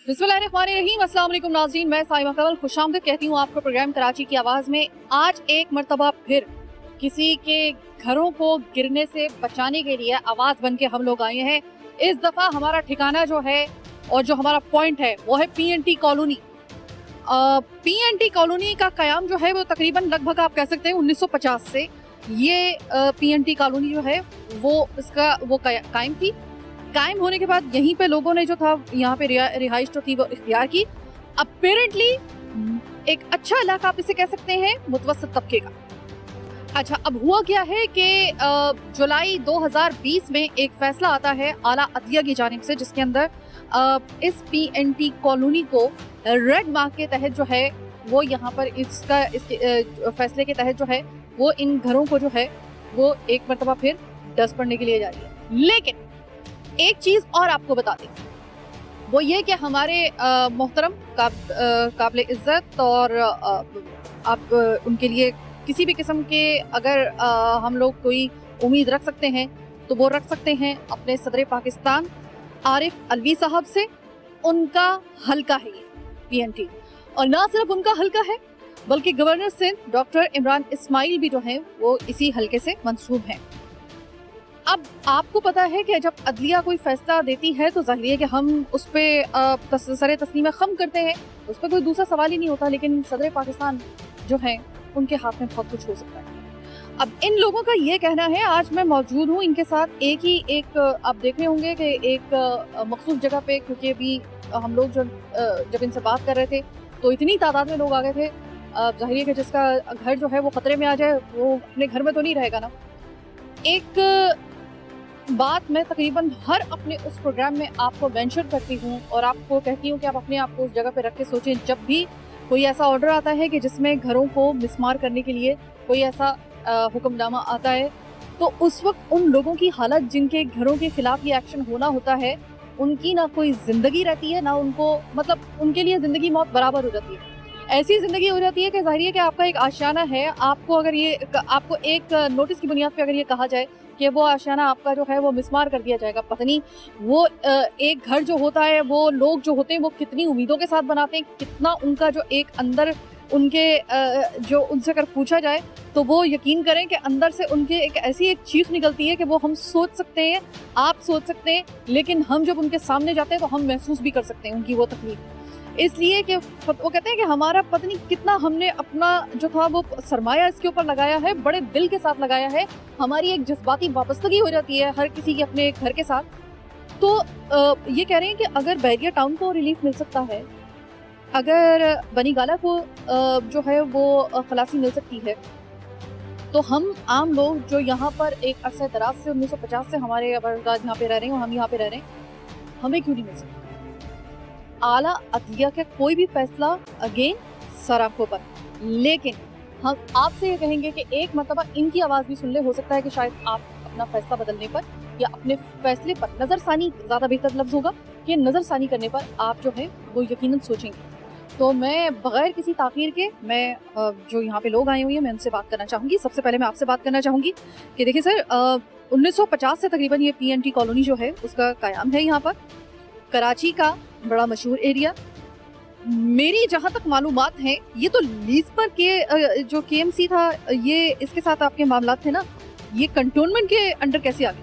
बिस्मिल्लाहिर्रहमानिर्रहीम। अस्सलाम वालेकुम नाज़रीन, मैं साइमा कमल खुशामदीद कहती हूँ आपको प्रोग्राम कराची की आवाज़ में। आज एक मरतबा फिर किसी के घरों को गिरने से बचाने के लिए आवाज़ बन के हम लोग आए हैं। इस दफ़ा हमारा ठिकाना जो है और जो हमारा पॉइंट है वो है पीएनटी कॉलोनी। पीएनटी कॉलोनी का क़याम जो है वो तकरीबन लगभग आप कह सकते हैं 1950 से ये पीएनटी कॉलोनी जो है वो कायम थी। कायम होने के बाद यहीं पे लोगों ने जो था यहाँ पे रिहाइश जो थी वो इख्तियार की। अपेरेंटली एक अच्छा इलाका आप इसे कह सकते हैं मुतवस्सित तबके का। अच्छा, अब हुआ क्या है कि जुलाई 2020 में एक फैसला आता है आला अदलिया की जानिब से, जिसके अंदर इस पीएनटी कॉलोनी को रेड मार्क के तहत जो है वो यहाँ पर इसके फैसले के तहत जो है वो इन घरों को जो है वो एक मरतबा फिर डस्ट पड़ने के लिए जा रही है। लेकिन एक चीज और आपको बता दें, वो ये कि हमारे मोहतरम काबिल इज्जत और आप उनके लिए किसी भी किस्म के अगर हम लोग कोई उम्मीद रख सकते हैं तो वो रख सकते हैं अपने सदर पाकिस्तान आरिफ अलवी साहब से। उनका हल्का है ये पीएनटी, और ना सिर्फ उनका हल्का है बल्कि गवर्नर सिंध डॉक्टर इमरान इस्माइल भी जो है वो इसी हल्के से मंसूब हैं। अब आपको पता है कि जब अदलिया कोई फैसला देती है तो जाहिर है कि हम उस पर सरे तस्लीम खम करते हैं, उस पर कोई दूसरा सवाल ही नहीं होता। लेकिन सदर पाकिस्तान जो है उनके हाथ में बहुत कुछ हो सकता है। अब इन लोगों का ये कहना है, आज मैं मौजूद हूँ इनके साथ एक आप देख रहे होंगे कि एक मखसूस जगह पे, क्योंकि अभी हम लोग जब इनसे बात कर रहे थे तो इतनी तादाद में लोग आ गए थे। जाहिर है कि जिसका घर जो है वो खतरे में आ जाए वो अपने घर में तो नहीं रहेगा ना। एक बात मैं तकरीबन हर अपने उस प्रोग्राम में आपको मेंशन करती हूँ और आपको कहती हूँ कि आप अपने आप को उस जगह पे रख के सोचें, जब भी कोई ऐसा ऑर्डर आता है कि जिसमें घरों को मिसमार करने के लिए कोई ऐसा हुक्मनामा आता है, तो उस वक्त उन लोगों की हालत जिनके घरों के खिलाफ ये एक्शन होना होता है, उनकी ना कोई जिंदगी रहती है ना उनको, मतलब उनके लिए जिंदगी मौत बराबर हो जाती है। ऐसी जिंदगी हो जाती है कि जाहिर है कि आपका एक आशियाना है, आपको अगर ये आपको एक नोटिस की बुनियाद पे अगर ये कहा जाए कि वो आशियाना आपका जो है वो मिसमार कर दिया जाएगा, पता नहीं वो एक घर जो होता है वो लोग जो होते हैं वो कितनी उम्मीदों के साथ बनाते हैं, कितना उनका जो एक अंदर उनके जो उनसे अगर पूछा जाए तो वो यकीन करें कि अंदर से उनके एक ऐसी एक चीख निकलती है कि वो हम सोच सकते हैं, आप सोच सकते हैं, लेकिन हम जब उनके सामने जाते हैं तो हम महसूस भी कर सकते हैं उनकी वो तकलीफ। इसलिए कि वो कहते हैं कि हमारा पता नहीं कितना हमने अपना जो था वो सरमाया इसके ऊपर लगाया है, बड़े दिल के साथ लगाया है। हमारी एक जज्बाती वाबस्तगी हो जाती है हर किसी के अपने घर के साथ। तो ये कह रहे हैं कि अगर बहरिया टाउन को रिलीफ मिल सकता है, अगर बनी गाला को जो है वो खलासी मिल सकती है, तो हम आम लोग जो यहाँ पर एक अरसा दराज से 1950 से हमारे अबरदाद यहाँ पे रह रहे हैं और हम यहाँ पे रह रहे हैं, हमें क्यों नहीं मिल सकता? आला अदलिया का कोई भी फैसला अगेन सराखों पर, लेकिन हम आपसे ये कहेंगे कि एक मरतबा इनकी आवाज़ भी सुन ले। हो सकता है कि शायद आप अपना फैसला बदलने पर या अपने फैसले पर नज़रसानी, ज़्यादा बेहतर लफ्ज़ होगा कि नज़रसानी करने पर आप जो है वो यकीनन सोचेंगे। तो मैं बग़ैर किसी ताख़ीर के मैं जो यहाँ पे लोग आए हुए हैं मैं उनसे बात करना चाहूँगी। सबसे पहले मैं आपसे बात करना चाहूँगी कि देखिए सर, 1950 से तकरीबन ये पीएनटी कॉलोनी जो है उसका क़याम है यहाँ पर। कराची का बड़ा मशहूर एरिया, मेरी जहाँ तक मालूमात हैं ये तो लीज पर के जो केएमसी था ये इसके साथ आपके मामलात थे ना, ये कंटोनमेंट के अंडर कैसे आ गए?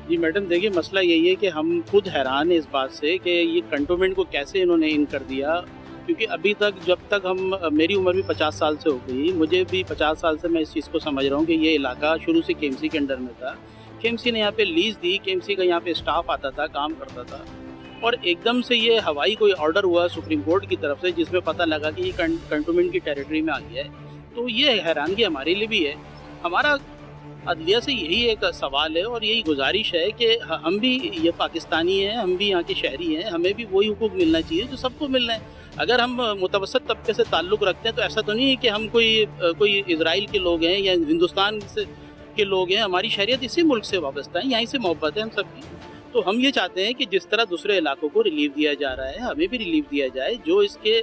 जी मैडम, देखिए मसला यही है कि हम खुद हैरान हैं इस बात से कि ये कंटोनमेंट को कैसे इन्होंने इन कर दिया। क्योंकि अभी तक जब तक मेरी उम्र भी 50 साल से हो गई, मुझे भी 50 साल से मैं इस चीज़ को समझ रहा हूँ कि ये इलाका शुरू से केएमसी के अंडर में था। केएमसी ने यहाँ पे लीज दी, केएमसी का यहाँ पे स्टाफ आता था, काम करता था, और एकदम से ये हवाई कोई ऑर्डर हुआ सुप्रीम कोर्ट की तरफ से जिसमें पता लगा कि ये कंटोनमेंट की टेरिटरी में आ गया है। तो ये हैरानगी हमारे लिए भी है। हमारा अदलिया से यही एक सवाल है और यही गुजारिश है कि हम भी ये पाकिस्तानी हैं, हम भी यहाँ के शहरी हैं, हमें भी वही हुकूक मिलना चाहिए जो सबको मिलना है। अगर हम मुतवस्सित तबके से ताल्लुक़ रखते हैं तो ऐसा तो नहीं है कि हम कोई इजराइल के लोग हैं या हिंदुस्तान से के लोग हैं। हमारी शरीयत इसी मुल्क से वाबस्ता है, यहीं से मोहब्बत है हम सबकी। तो हम ये चाहते हैं कि जिस तरह दूसरे इलाकों को रिलीफ दिया जा रहा है, हमें भी रिलीफ दिया जाए। जो इसके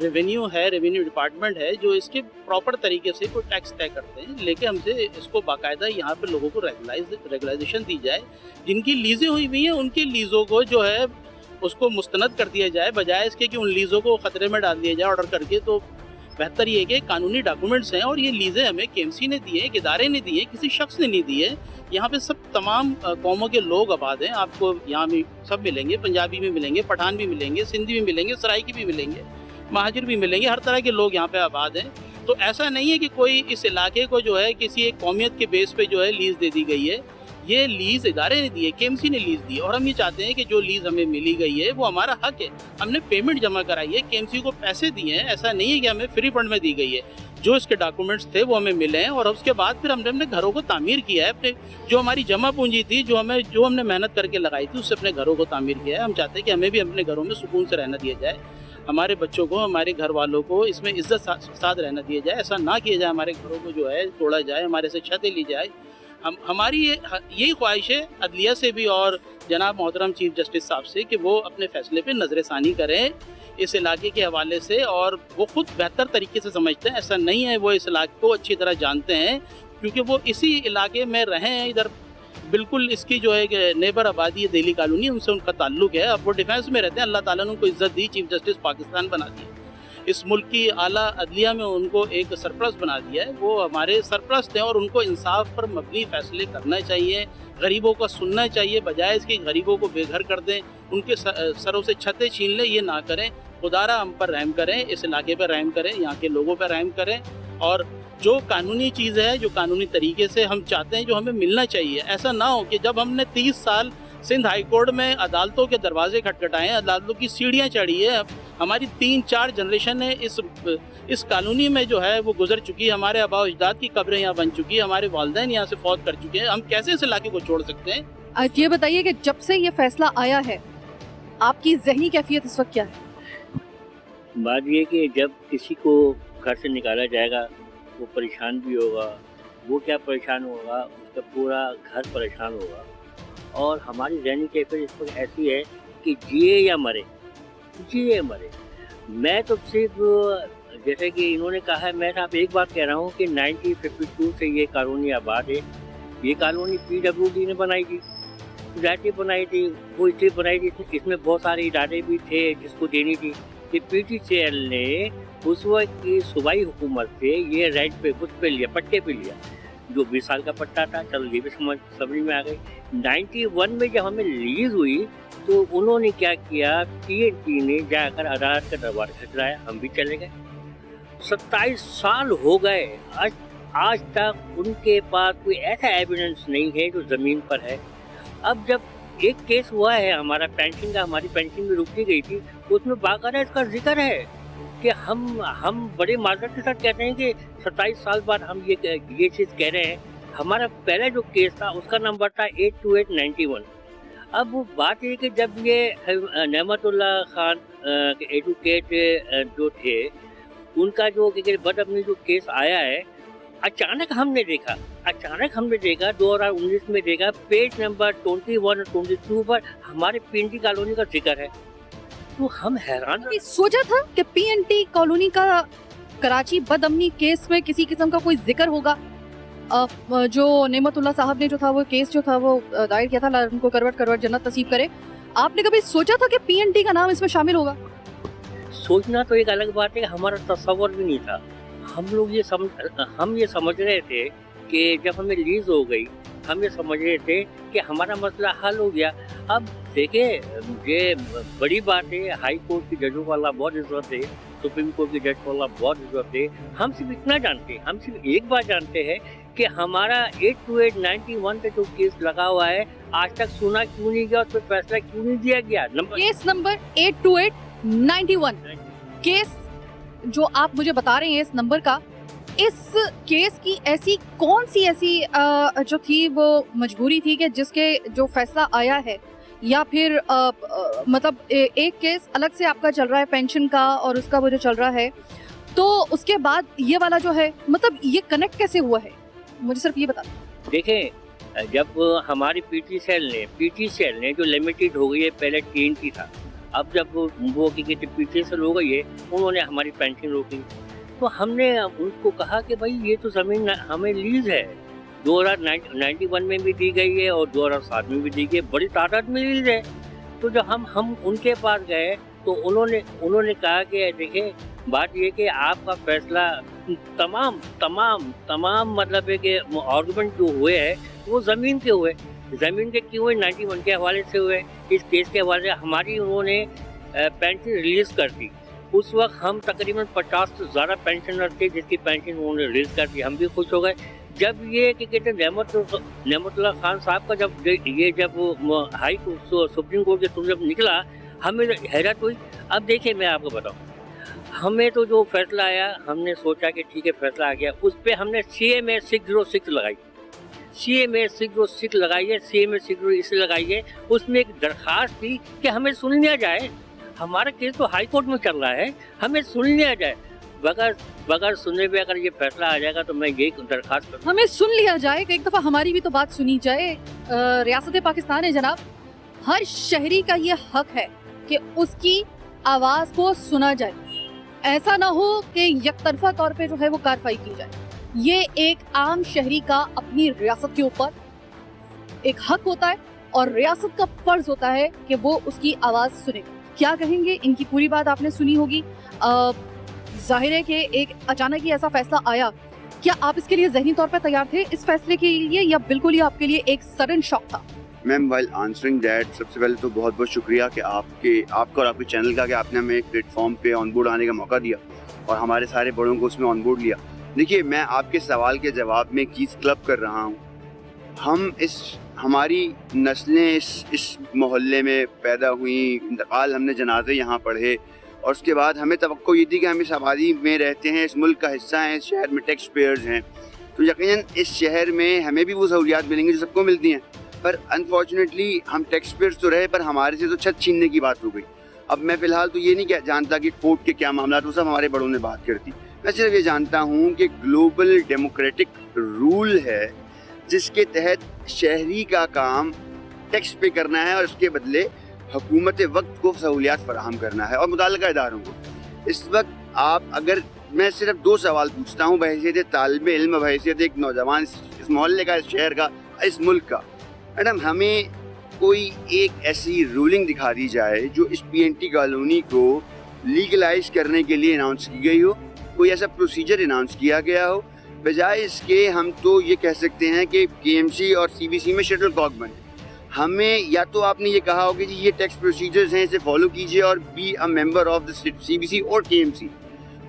रेवेन्यू है, रेवेन्यू डिपार्टमेंट है जो इसके प्रॉपर तरीके से कोई टैक्स तय करते हैं, लेके हमसे इसको बाकायदा यहाँ पे लोगों को रेगुलाइजेशन दी जाए। जिनकी लीजें हुई हुई हैं उनकी लीज़ों को जो है उसको मुस्तनद कर दिया जाए, बजाय इसके कि उन लीज़ों को खतरे में डाल दिया जाए ऑर्डर करके। तो बेहतर ये है कि कानूनी डॉक्यूमेंट्स हैं और ये लीज़ें हमें केएमसी ने दी है, एक इदारे ने दी है, किसी शख्स ने नहीं दी है। यहाँ पे सब तमाम कौमों के लोग आबाद हैं, आपको यहाँ भी सब मिलेंगे, पंजाबी भी मिलेंगे, पठान भी मिलेंगे, सिंधी भी मिलेंगे, सराइकी भी मिलेंगे, महाजिर भी मिलेंगे, हर तरह के लोग यहाँ पे आबाद हैं। तो ऐसा नहीं है कि कोई इस इलाके को जो है किसी एक कौमियत के बेस पे जो है लीज़ दे दी गई है। ये लीज़ इदारे ने दी है, केएमसी ने लीज़ दी है और हम ये चाहते हैं कि जो लीज़ हमें मिली गई है वो हमारा हक है। हमने पेमेंट जमा कराई है, केएमसी को पैसे दिए हैं, ऐसा नहीं है कि हमें फ्री फंड में दी गई है। जो इसके डॉक्यूमेंट्स थे वो हमें मिले हैं और उसके बाद फिर हमने अपने घरों को तामीर किया है। अपने जो हमारी जमा पूंजी थी, जो हमने मेहनत करके लगाई थी, उससे अपने घरों को तामीर किया है। हम चाहते हैं कि हमें भी अपने घरों में सुकून से रहना दिया जाए, हमारे बच्चों को, हमारे घर वालों को इसमें इज्जत साथ रहना दिया जाए। ऐसा ना किया जाए हमारे घरों को जो है तोड़ा जाए, हमारे से छतें ली जाए। हमारी यही ख्वाहिश है अदलिया से भी और जनाब मोहतरम चीफ जस्टिस साहब से कि वो अपने फैसले पे नज़रसानी करें इस इलाके के हवाले से, और वो खुद बेहतर तरीके से समझते हैं। ऐसा नहीं है, वो इस इलाके को अच्छी तरह जानते हैं क्योंकि वो इसी इलाके में रहे हैं। इधर बिल्कुल इसकी जो है नेबर आबादी है, दिल्ली कॉलोनी, उनसे उनका ताल्लुक है। अब वो डिफेंस में रहते हैं, अल्लाह ताला ने उनको इज्जत दी, चीफ जस्टिस पाकिस्तान बना दिया, इस मुल्क की आला अदलिया में उनको एक सरप्रस्त बना दिया है। वो हमारे सरप्रस्त हैं और उनको इंसाफ पर मबनी फैसले करना चाहिए, गरीबों का सुनना चाहिए, बजाय इसके गरीबों को बेघर कर दें, उनके सरों से छतें छीन लें। ये ना करें। खुदारा हम पर रहम करें, इस इलाके पर रहम करें, यहाँ के लोगों पर रहम करें और जो कानूनी चीज़ है, जो कानूनी तरीके से हम चाहते हैं, जो हमें मिलना चाहिए। ऐसा ना हो कि जब हमने 30 साल सिंध हाई कोर्ट में अदालतों के दरवाजे खटखटाए हैं, अदालतों की सीढ़ियाँ चढ़ी है, हमारी 3-4 जनरेशन है इस कॉलोनी में जो है वो गुजर चुकी है, हमारे आबा अजदाद की कब्रें यहाँ बन चुकी है, हमारे वालिदैन यहाँ से फौत कर चुके हैं। हम कैसे इस इलाके को छोड़ सकते हैं? आज ये बताइए कि जब से ये फैसला आया है आपकी ज़हनी कैफियत इस वक्त क्या है? बात ये कि जब किसी को घर से निकाला जाएगा वो परेशान भी होगा, वो क्या परेशान होगा, उसका पूरा घर परेशान होगा। और हमारी ज़हनी कैफियत इस वक्त ऐसी है कि जिए या मरे, जिए या मरे। मैं तो सिर्फ जैसे कि इन्होंने कहा है, मैं आप एक बात कह रहा हूँ कि 1952 से ये कॉलोनी आबाद है। ये कॉलोनी PWD ने बनाई थी, सोसाइटी बनाई थी, वो इसलिए बनाई थी, इसमें बहुत सारे इदारे भी थे जिसको देनी थी। कि PTCL ने उस वक्त की सूबाई हुकूमत से ये राइट पे कुछ पे लिया, पट्टे पे लिया, जो 20 साल का पट्टा था। चलो ये भी समझ में आ गई। 91 में जब हमें रिलीज हुई तो उन्होंने क्या किया, TNT ने जाकर अदालत का दरबार खटराया, हम भी चले गए। 27 साल हो गए, आज तक उनके पास कोई ऐसा एविडेंस नहीं है जो ज़मीन पर है। अब जब एक केस हुआ है हमारा पेंशन का, हमारी पेंशन भी रुकी गई थी, उसमें बाकायदा इसका जिक्र है कि हम बड़े माजरत के साथ कहते हैं कि 27 साल बाद हम ये चीज़ कह रहे हैं। हमारा पहला जो केस था उसका नंबर था 82891। अब वो बात है कि जब ये नेमतुल्ला खान एडवोकेट जो थे, उनका जो बदअमनी जो केस आया है, अचानक हमने देखा 2019 में देखा पेज नंबर 21 और 22 पर हमारे PNT कॉलोनी का जिक्र है। तो हम हैरान। सोचा था कि PNT कॉलोनी का कराची बदअमनी केस में किसी किस्म का कोई जिक्र होगा? जो नेमतुल्ला साहब ने जो था वो केस जो था वो दायर किया था, उनको करवट जन्नत नसीब करे। आपने कभी सोचा था कि PNT का नाम इसमें शामिल होगा? सोचना तो एक अलग बात है, हमारा तस्वर भी नहीं था। हम ये समझ रहे थे कि जब हमें रिलीज हो गई, हम ये समझ रहे थे कि हमारा मसला हल हो गया। अब देखिए, ये बड़ी बात है, हाई कोर्ट की जजों को अल्लाह बहुत इज्जत है, सुप्रीम कोर्ट की जज को अल्लाह बहुत इज्जत है। हम सिर्फ इतना जानते हैं, हम सिर्फ एक बात जानते हैं कि हमारा 82891 पे जो केस लगा हुआ है, आज तक सुना क्यों नहीं गया, उस पर फैसला क्यों नहीं दिया गया। केस नंबर 82891 केस जो आप मुझे बता रहे हैं इस नंबर का, इस केस की ऐसी कौन सी जो थी वो मजबूरी थी कि जिसके जो फैसला आया है, या फिर मतलब एक केस अलग से आपका चल रहा है पेंशन का और उसका वो जो चल रहा है, तो उसके बाद ये वाला जो है, मतलब ये कनेक्ट कैसे हुआ है, मुझे सिर्फ ये बता। देखें, जब हमारी PTCL ने जो लिमिटेड हो गई है, पहले TNT था, अब जब वो PTCL हो गई है, उन्होंने हमारी पेंशन रोकी। तो हमने उनको कहा कि भाई ये तो ज़मीन हमें लीज है, 2091 में भी दी गई है और 2007 में भी दी गई है, बड़ी तादाद में लीज है। तो जब हम उनके पास गए तो उन्होंने कहा कि देखिए बात ये कि आपका फैसला तमाम मतलब है कि आर्गूमेंट जो हुए हैं वो ज़मीन के हुए। ज़मीन के क्यों हुए? 91 के हवाले से हुए। इस केस के हवाले से हमारी उन्होंने पेंशन रिलीज़ कर दी। उस वक्त हम तकरीबन 50 से ज़्यादा पेंशनर थे जिसकी पेंशन उन्होंने रिलीज़ कर दी। हम भी खुश हो गए। जब ये कि कहते हैं नेमतुल्लाह खान साहब का जब हाई कोर्ट सुप्रीम कोर्ट के थ्रू जब निकला, हमें हैरत हुई। अब देखिए मैं आपको बताऊँ, हमें तो जो फैसला आया हमने सोचा कि ठीक है फैसला आ गया, उस पर हमने CMA 606 लगाई। CMA 606 लगाइए, CMA 606 इसलिए लगाइए, उसमें एक दरख्वास्त थी कि हमें सुन लिया जाए। हमारा केस तो हाई कोर्ट में चल रहा है, हमें सुन लिया जाए। बगैर सुनने पे अगर ये फैसला आ जाएगा तो मैं यही दरख्वास्त करूँ। हमें सुन लिया जाए कि एक दफ़ा हमारी भी तो बात सुनी जाए। रियासत पाकिस्तान है जनाब, हर शहरी का ये हक है कि उसकी आवाज़ को सुना जाए। ऐसा ना हो कि यकतरफा तौर पे जो है वो कार्रवाई की जाए। ये एक आम शहरी का अपनी रियासत के ऊपर एक हक होता है और रियासत का फर्ज होता है कि वो उसकी आवाज़ सुने। क्या कहेंगे? इनकी पूरी बात आपने सुनी होगी। जाहिर है कि एक अचानक ही ऐसा फैसला आया। क्या आप इसके लिए ज़हनी तौर पर तैयार थे इस फैसले के लिए, या बिल्कुल ही आपके लिए एक सडन शॉक था? मैम, वाइल आंसरिंग दैट, सबसे पहले तो बहुत बहुत शुक्रिया कि आपका और आपके चैनल का कि आपने हमें एक प्लेटफॉर्म पे ऑन बोर्ड आने का मौका दिया और हमारे सारे बड़ों को उसमें ऑन बोर्ड लिया। देखिए, मैं आपके सवाल के जवाब में एक चीज़ क्लब कर रहा हूँ। हमारी नस्लें इस मोहल्ले में पैदा हुई, इंतकाल हमने जनाजे यहाँ पढ़े और उसके बाद हमें तवक्को ये थी कि हम इस आबादी में रहते हैं, इस मुल्क का हिस्सा हैं, इस शहर में टैक्स पेयर्स हैं, तो यकीनन इस शहर में हमें भी वो सहूलियात मिलेंगी जो सबको मिलती हैं। पर अनफॉर्चुनेटली हम टैक्स पेयर्स तो रहे, पर हमारे से तो छत छीनने की बात हो गई। अब मैं फ़िलहाल तो ये नहीं जानता कि कोर्ट के क्या मामला, वो सब हमारे बड़ों ने बात कर दी। मैं सिर्फ ये जानता हूँ कि ग्लोबल डेमोक्रेटिक रूल है जिसके तहत शहरी का काम टैक्स पे करना है और उसके बदले हुकूमत वक्त को सहूलियात फराहम करना है और मुताल्लिका इदारों को। इस वक्त अगर मैं सिर्फ 2 सवाल पूछता हूँ बहैसियत तालिब इल्म, बहैसियत एक नौजवान इस मोहल्ले का, इस शहर का, इस मुल्क का। मैडम, हमें कोई एक ऐसी रूलिंग दिखा दी जाए जो इस PNT कॉलोनी को लीगलाइज करने के लिए अनाउंस की गई हो, कोई ऐसा प्रोसीजर अनाउंस किया गया हो। बजाय इसके हम तो ये कह सकते हैं कि KMC और CBC में शटल कॉक बने। हमें या तो आपने ये कहा हो कि जी ये टैक्स प्रोसीजर्स हैं, इसे फॉलो कीजिए और be a member of the CBC और KMC।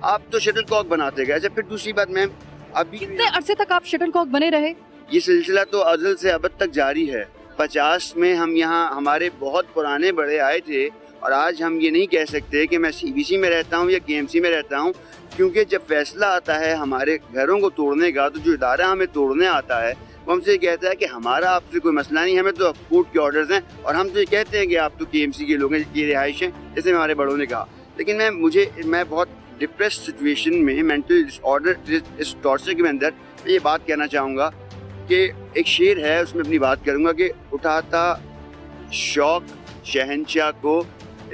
आप तो शटल कॉक बनाते गए। अच्छा, फिर दूसरी बात मैम, अभी कितने अरसे तक आप शटल कॉक बने रहे? ये सिलसिला तो अज़ल से अबद तक जारी है। 50 में हम यहाँ, हमारे बहुत पुराने बड़े आए थे और आज हम ये नहीं कह सकते कि मैं CBC में रहता हूँ या KMC में रहता हूँ, क्योंकि जब फैसला आता है हमारे घरों को तोड़ने का, तो जो इदारा हमें तोड़ने आता है वो हमसे कहता है कि हमारा आपसे कोई मसला नहीं, हमें तो कोर्ट के ऑर्डर्स हैं और हम तो ये कहते हैं कि आप तो KMC के लोग हैं, ये रिहाइश हैं, जैसे हमारे बड़ों ने कहा। लेकिन मैं बहुत डिप्रेस सिचुएशन में, मेंटल डिसऑर्डर, इस टॉर्चर के अंदर मैं ये बात कहना चाहूँगा कि एक शेर है, उसमें अपनी बात करूँगा कि उठाता शौक शहंशाह को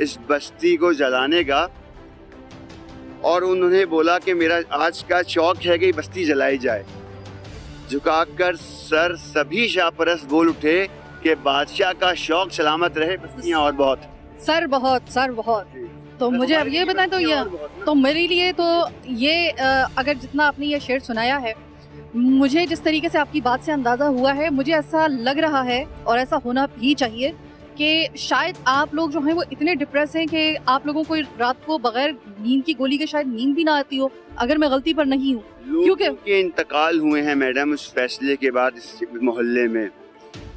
इस बस्ती को जलाने का, और उन्होंने बोला कि मेरा आज का शौक है कि बस्ती जलाई जाए। झुकाकर सर सभी शाहपरस्त बोल उठे कि बादशाह का शौक सलामत रहे, बस्तियां और बहुत। सर बहुत। तो मुझे अब ये बताएं, तो मेरे लिए तो ये अगर जितना आपने ये शेर सुनाया है, मुझे जिस तरीके से आपकी बात से अंदाज़ा हुआ है, मुझे ऐसा लग रहा है और ऐसा होना भी चाहिए कि शायद आप लोग जो हैं वो इतने डिप्रेस हैं कि आप लोगों को रात को बगैर नींद की गोली के शायद नींद भी ना आती हो, अगर मैं गलती पर नहीं हूँ। क्योंकि के इंतकाल हुए हैं मैडम उस फैसले के बाद इस मोहल्ले में।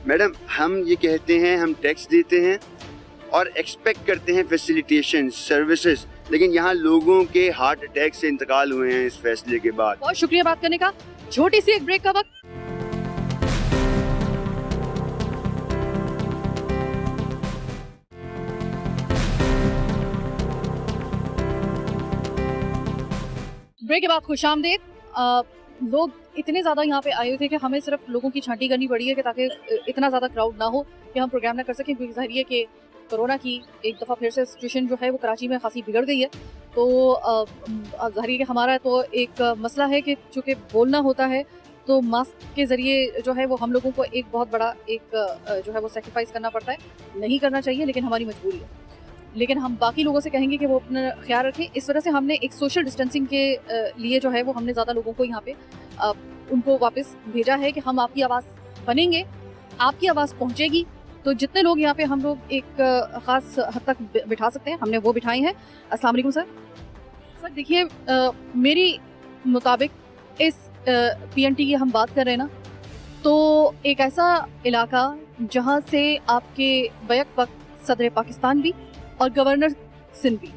मैडम, हम ये कहते हैं हम टैक्स देते हैं और एक्सपेक्ट करते हैं फैसिलिटेशन सर्विसेज, लेकिन यहाँ लोगों के हार्ट अटैक से इंतकाल हुए हैं इस फैसले के बाद। बहुत शुक्रिया बात करने का। छोटी सी एक ब्रेक का वक्त। ब्रेक के बाद खुशामदीद। लोग इतने ज़्यादा यहाँ पे आए हुए थे कि हमें सिर्फ लोगों की छांटी करनी पड़ी है कि ताकि इतना ज़्यादा क्राउड ना हो कि हम प्रोग्राम ना कर सकें, क्योंकि ज़ाहिर है कि कोरोना की एक दफ़ा फिर से सिचुएशन जो है वो कराची में खासी बिगड़ गई है। तो ज़ाहिर है कि हमारा तो एक मसला है कि चूँकि बोलना होता है तो मास्क के ज़रिए जो है वो हम लोगों को एक बहुत बड़ा एक जो है वो सेक्रीफाइस करना पड़ता है। नहीं करना चाहिए, लेकिन हमारी मजबूरी है। लेकिन हम बाकी लोगों से कहेंगे कि वो अपना ख्याल रखें। इस वजह से हमने एक सोशल डिस्टेंसिंग के लिए जो है वो हमने ज़्यादा लोगों को यहाँ पे उनको वापस भेजा है कि हम आपकी आवाज़ बनेंगे, आपकी आवाज़ पहुँचेगी। तो जितने लोग यहाँ पे हम लोग एक ख़ास हद तक बिठा सकते हैं, हमने वो बिठाए हैं। अस्सलाम वालेकुम सर। सर देखिए, मेरी मुताबिक इस PNT की हम बात कर रहे हैं ना, तो एक ऐसा इलाका जहाँ से आपके बैक वक्त सदर पाकिस्तान भी और गवर्नर सिंध भी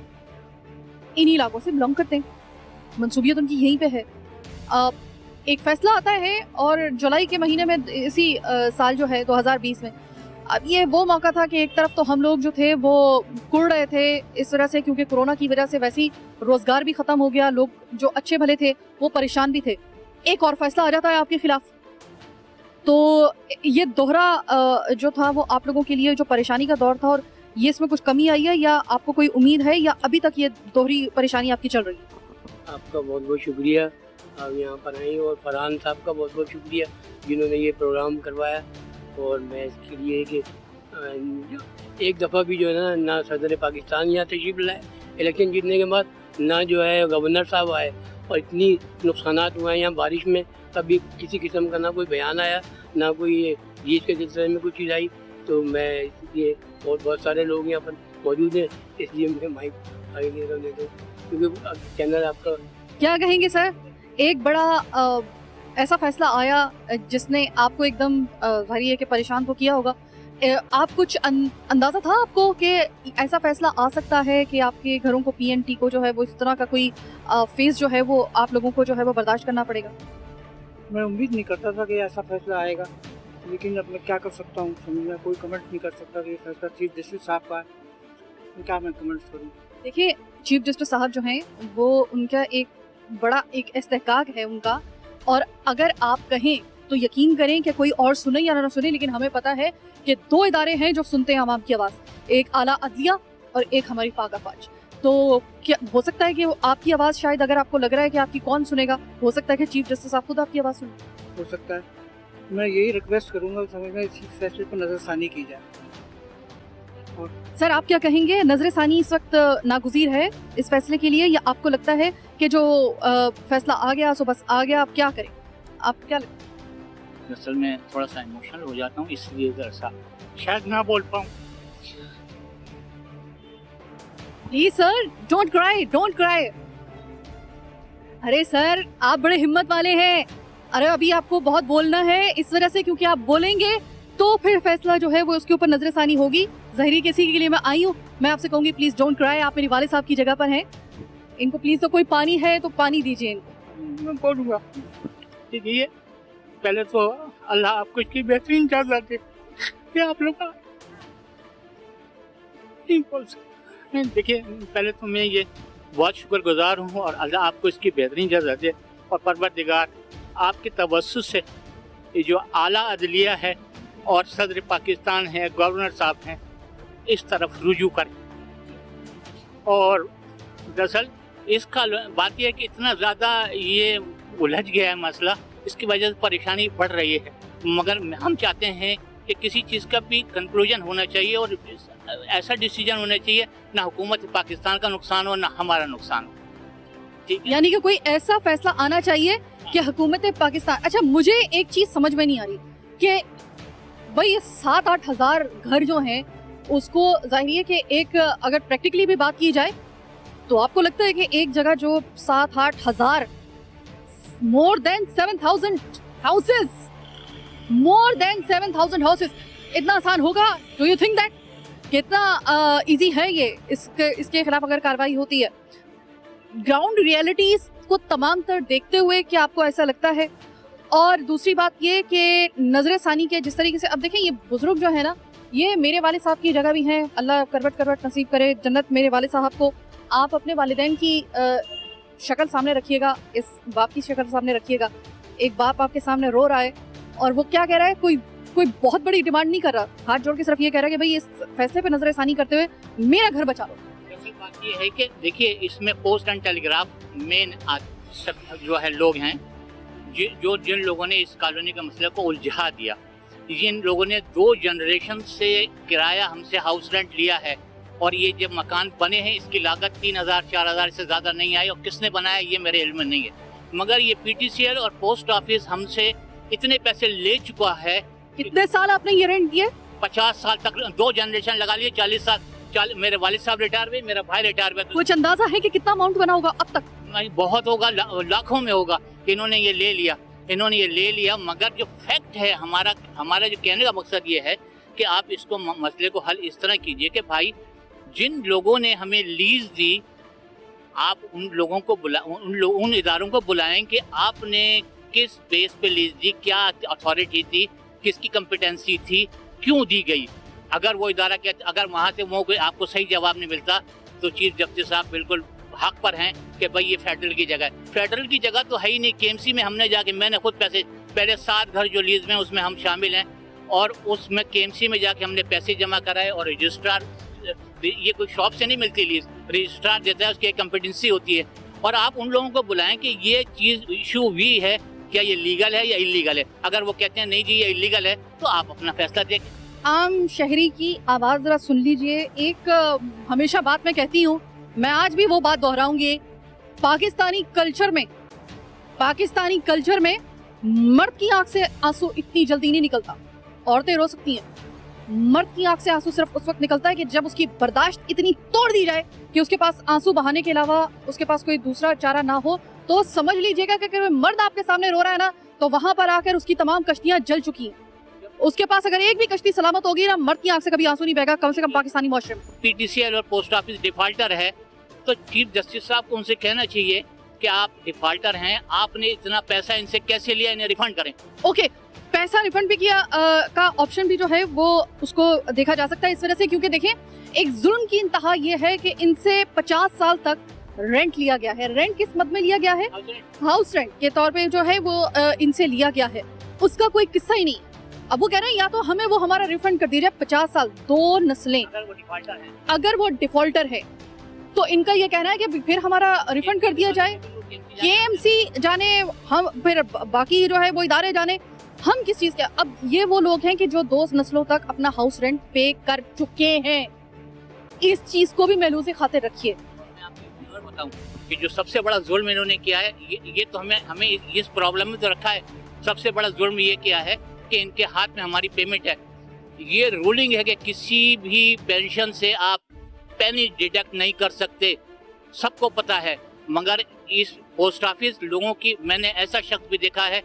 इन्हीं इलाकों से बिलोंग करते हैं। मंसूबियत उनकी यहीं पे है। एक फैसला आता है और जुलाई के महीने में इसी साल जो है 2020 में, अब ये वो मौका था कि एक तरफ तो हम लोग जो थे वो कुड़ रहे थे इस वजह से, क्योंकि कोरोना की वजह से वैसे ही रोजगार भी खत्म हो गया, लोग जो अच्छे भले थे वो परेशान भी थे। एक और फैसला आ जाता है आपके खिलाफ, तो ये दोहरा जो था वो आप लोगों के लिए जो परेशानी का दौर था, और ये इसमें कुछ कमी आई है या आपको कोई उम्मीद है, या अभी तक ये दोहरी परेशानी आपकी चल रही है? आपका बहुत बहुत शुक्रिया, आप यहाँ पर आए, और फरहान साहब का बहुत बहुत शुक्रिया जिन्होंने ये प्रोग्राम करवाया। और मैं इसके लिए कि एक दफ़ा भी जो है ना सदर पाकिस्तान यहाँ तशरीफ लाए इलेक्शन जीतने के बाद, ना जो है गवर्नर साहब आए, और इतनी नुकसानात हुए हैं यहाँ बारिश में, कभी किसी किस्म का ना कोई बयान आया, ना कोई ये जीत के सिलसिले में कोई चीज़ आई। तो मैं इसलिए, और बहुत सारे लोग यहाँ पर मौजूद हैं, इसलिए मुझे माइक आगे दे दो, क्योंकि चैनल आपका। क्या कहेंगे सर, एक बड़ा ऐसा फैसला आया जिसने आपको एकदम जाहिर है कि परेशान तो किया होगा। आप कुछ अंदाज़ा था आपको कि ऐसा फैसला आ सकता है कि आपके घरों को PNT को जो है वो इस तरह का कोई फेस जो है वो आप लोगों को जो है वो बर्दाश्त करना पड़ेगा? मैं उम्मीद नहीं करता था कि ऐसा फैसला आएगा, लेकिन अब मैं क्या कर सकता हूँ, समझ में कोई कमेंट नहीं कर सकता कि ये फैसला चीफ जस्टिस साहब का है, क्या मैं कमेंट्स करूँ। देखिए, चीफ जस्टिस साहब जो हैं वो उनका एक बड़ा एक इस्तेहकाक है उनका, और अगर आप कहें तो यकीन करें कि कोई और सुने या ना सुने, लेकिन हमें पता है कि 2 इदारे हैं जो सुनते हैं आवाम की आवाज़, एक आला अदलिया और एक हमारी पाक अफवाज। तो क्या हो सकता है कि आपकी आवाज़, शायद अगर आपको लग रहा है कि आपकी कौन सुनेगा, हो सकता है कि चीफ जस्टिस साहब खुद आपकी आवाज़ सुने। हो सकता है। मैं यही रिक्वेस्ट करूँगा, समझ में इस फैसले पर नज़रसानी की जाए। और सर आप क्या कहेंगे, नजरसानी इस वक्त नागुज़ीर है इस फैसले के लिए, या आपको लगता है कि जो फैसला आ गया सो बस आ गया, आप क्या करें, आप क्या लगता है? असल में थोड़ा सा इमोशनल हो जाता हूँ, इसलिए जरा सा शायद ना बोल पाऊँ। Please sir, don't cry, don't cry. अरे सर, आप बड़े हिम्मत वाले हैं। अरे अभी आपको बहुत बोलना है इस वजह से, क्योंकि आप बोलेंगे तो फिर फैसला जो है वो उसके ऊपर नजरसानी होगी। ज़ाहिर किसी के लिए मैं आई हूँ, मैं आपसे कहूँगी प्लीज डोंट क्राई। आप मेरे वाले साहब की जगह पर हैं, इनको प्लीज तो कोई पानी है तो पानी दीजिए इनको। मैं बोलूँगा, देखिए पहले तो अल्लाह आपको इसकी बेहतरीन जज़ा दे कि आप लोग नहीं बोल सकते। देखिए, पहले तो मैं ये बहुत शुक्रगुजार हूँ, और अल्लाह आपको इसकी बेहतरीन जज़ा दे, और परवरदिगार आपके तवस्सुस से ये जो आला अदलिया है और सदर पाकिस्तान है, गवर्नर साहब हैं, इस तरफ रुजू करें। और दरअसल इसका बात यह है कि इतना ज़्यादा ये उलझ गया है मसला, इसकी वजह से परेशानी बढ़ रही है, मगर हम चाहते हैं कि किसी चीज़ का भी कंक्लूजन होना चाहिए, और ऐसा डिसीजन होना चाहिए ना हुकूमत पाकिस्तान का नुकसान हो ना हमारा नुकसान हो। ठीक है, यानी कि कोई ऐसा फैसला आना चाहिए कि हुकूमत पाकिस्तान। अच्छा, मुझे एक चीज़ समझ में नहीं आ रही कि भाई ये 7-8 हज़ार घर जो हैं उसको जाहिर है कि एक अगर प्रैक्टिकली भी बात की जाए तो आपको लगता है कि एक जगह जो 7-8 हज़ार, more than 7,000 houses, more than 7,000 houses, इतना आसान होगा? डू यू थिंक दैट कितना इजी है ये? इसके खिलाफ अगर कार्रवाई होती है, ग्राउंड रियलिटीज को तमाम तर देखते हुए क्या आपको ऐसा लगता है? और दूसरी बात ये कि नजरसानी के जिस तरीके से, अब देखें ये बुजुर्ग जो है ना, ये मेरे वाले साहब की जगह भी हैं, अल्लाह करवट करवट नसीब करे जन्नत मेरे वाले साहब को। आप अपने वालिदैन की शक्ल सामने रखिएगा, इस बाप की शक्ल सामने रखिएगा। एक बाप आपके सामने रो रहा है और वो क्या कह रहा है, कोई बहुत बड़ी डिमांड नहीं कर रहा, हाथ जोड़ के सिर्फ ये कह रहा है कि भाई इस फैसले पे नजरसानी करते हुए मेरा घर बचा लो। असल बात ये है कि देखिए, इसमें पोस्ट एंड टेलीग्राफ मेन जो है लोग हैं जिन लोगों ने इस कॉलोनी के मसले को उलझा दिया, जिन लोगों ने 2 जनरेशन से किराया हमसे हाउस रेंट लिया है और ये जब मकान बने हैं इसकी लागत 3,000-4,000 से ज़्यादा नहीं आई, और किसने बनाया ये मेरे इल्म में नहीं है, मगर ये PTCL और पोस्ट ऑफिस हमसे इतने पैसे ले चुका है। कितने साल आपने ये रेंट दिए? 50 साल तक, 2 जनरेशन लगा लिए, 40 साल। मेरे वालिद साहब रिटायर हुए, मेरा भाई रिटायर हुआ। कुछ अंदाजा है कि कितना अमाउंट बना होगा अब तक? नहीं, बहुत होगा, लाखों में होगा। इन्होंने ये ले लिया, मगर जो फैक्ट है हमारा जो कहने का मकसद ये है कि आप इसको मसले को हल इस तरह कीजिए कि भाई जिन लोगों ने हमें लीज दी, आप उन लोगों को उन इदारों को बुलाएं कि आपने किस बेस पे लीज दी, क्या अथॉरिटी थी, किसकी कॉम्पिटेंसी थी, क्यों दी गई। अगर वो इदारा अगर वहाँ से वो आपको सही जवाब नहीं मिलता तो चीफ जस्टिस साहब बिल्कुल हक पर हैं कि भाई ये फेडरल की जगह है। फेडरल की जगह तो है ही नहीं। KMC में हमने जाके, मैंने खुद पैसे, पहले 7 घर जो लीज में उसमें हम शामिल हैं, और उसमें KMC में जाके हमने पैसे जमा कराए, और रजिस्ट्रार, ये कोई शॉप से नहीं मिलती लीज, रजिस्ट्रार देता है, उसकी एक कॉम्पिटेंसी होती है। और आप उन लोगों को बुलाएं कि ये चीज़ इशू हुई है, क्या ये लीगल है या इलीगल है। अगर वो कहते हैं नहीं जी ये इलीगल है, तो आप अपना फैसला दें। आम शहरी की आवाज जरा सुन लीजिए। एक हमेशा बात मैं कहती हूँ, मैं आज भी वो बात दोहराऊंगी, पाकिस्तानी कल्चर में मर्द की आंख से आंसू इतनी जल्दी नहीं निकलता। औरतें रो सकती हैं, मर्द की आंख से आंसू सिर्फ उस वक्त निकलता है कि जब उसकी बर्दाश्त इतनी तोड़ दी जाए कि उसके पास आंसू बहाने के अलावा उसके पास कोई दूसरा चारा ना हो। तो समझ लीजिएगा कि अगर मर्द आपके सामने रो रहा है ना, तो वहां पर आकर उसकी तमाम कश्तियां जल चुकी हैं। उसके पास अगर एक भी कश्ती सलामत होगी ना, मर्द की आंख से कभी आंसू नहीं बहेगा, कम से कम पाकिस्तानी मुआशरे में। PTCL और पोस्ट ऑफिस डिफॉल्टर है, तो चीफ जस्टिस साहब को उनसे कहना चाहिए कि आप डिफॉल्टर हैं, आपने इतना पैसा इनसे कैसे लिया, इन्हें रिफंड करें। ओके, पैसा रिफंड भी किया का ऑप्शन भी जो है वो उसको देखा जा सकता है इस वजह से, क्योंकि देखें एक जुल्म की इंतहा ये है कि इनसे 50 साल तक रेंट लिया गया है। रेंट किस मद में लिया गया है? हाउस रेंट के तौर पे जो है वो इनसे लिया गया है। उसका कोई किस्सा ही नहीं। अब वो कह रहे हैं या तो हमें वो हमारा रिफंड कर दीजिए। 50 साल, 2 नस्लें, अगर वो डिफॉल्टर है तो इनका ये कहना है कि फिर हमारा रिफंड कर दिया जाए। KMC जाने, हम फिर बाकी जो है वो इदारे जाने, हम किस चीज के। अब ये वो लोग हैं कि जो 2 नस्लों तक अपना हाउस रेंट पे कर चुके हैं। इस चीज को भी महलूज़ खातिर रखिए। मैं आपको और बताऊं कि जो सबसे बड़ा जुल्म इन्होंने किया है, ये तो हमें इस प्रॉब्लम में तो रखा है। सबसे बड़ा जुल्म ये किया है कि इनके हाथ में हमारी पेमेंट है। ये रूलिंग है कि किसी भी पेंशन से आप पेनी डिडक्ट नहीं कर सकते, सबको पता है। मगर इस पोस्ट ऑफिस लोगों की, मैंने ऐसा शख्स भी देखा है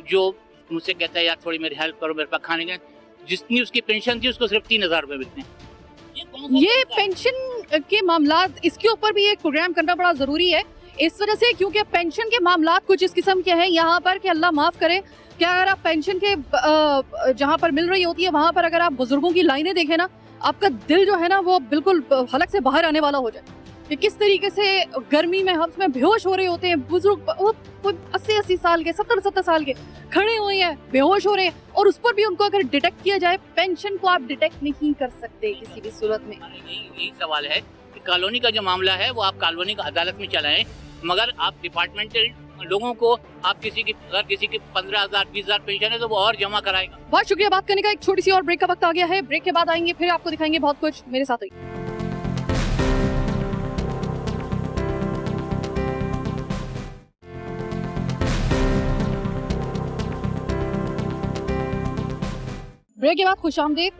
जो मुझसे कहता है यार थोड़ी मेरी हेल्प करो, मेरे पास खाने के, जितनी उसकी पेंशन थी उसको सिर्फ 3,000 रुपए मिलते हैं। ये पेंशन के मामलात, इसके ऊपर भी एक प्रोग्राम करना बड़ा जरूरी है इस वजह से, क्योंकि पेंशन के मामलात कुछ इस किस्म के हैं यहाँ पर कि अल्लाह माफ करे कि अगर आप पेंशन के जहाँ पर मिल रही होती है वहाँ पर अगर आप बुजुर्गों की लाइनें देखें ना, आपका दिल जो है ना वो बिल्कुल हलक से बाहर आने वाला हो जाए कि किस तरीके से गर्मी में हम उसमें बेहोश हो रहे होते हैं। बुजुर्ग 80-80 साल के, 70-70 साल के खड़े हुए हैं, बेहोश हो रहे हैं, और उस पर भी उनको अगर डिटेक्ट किया जाए। पेंशन को आप डिटेक्ट नहीं कर सकते किसी भी सूरत में। यही सवाल है कि कॉलोनी का जो मामला है वो आप कॉलोनी का अदालत में चलाएं, मगर आप डिपार्टमेंटल लोगों को, आप किसी की 15,000 20,000 पेंशन है तो वो और जमा कराएगा। बहुत शुक्रिया बात करने का। एक छोटी सी और ब्रेक का वक्त आ गया है। ब्रेक के बाद आएंगे, फिर आपको दिखाएंगे बहुत कुछ। मेरे साथ रहिए। ब्रेक के बाद खुशामदीद।